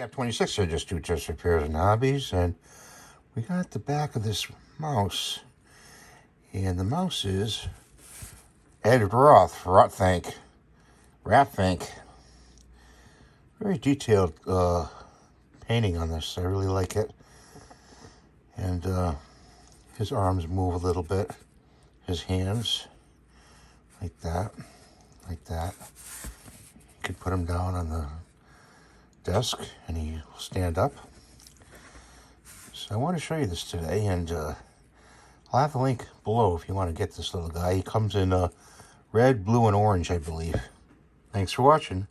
Cap 26 here, just do just repairs and hobbies, and we got the back of this mouse, and the mouse is Ed Roth, Fink, Fink. Very detailed painting on this. I really like it, and his arms move a little bit, his hands, like that, like that. You could put him down on the desk and he will stand up. So I want to show you this today, and I'll have the link below if you want to get this little guy. He comes in red, blue, and orange, I believe. Thanks for watching.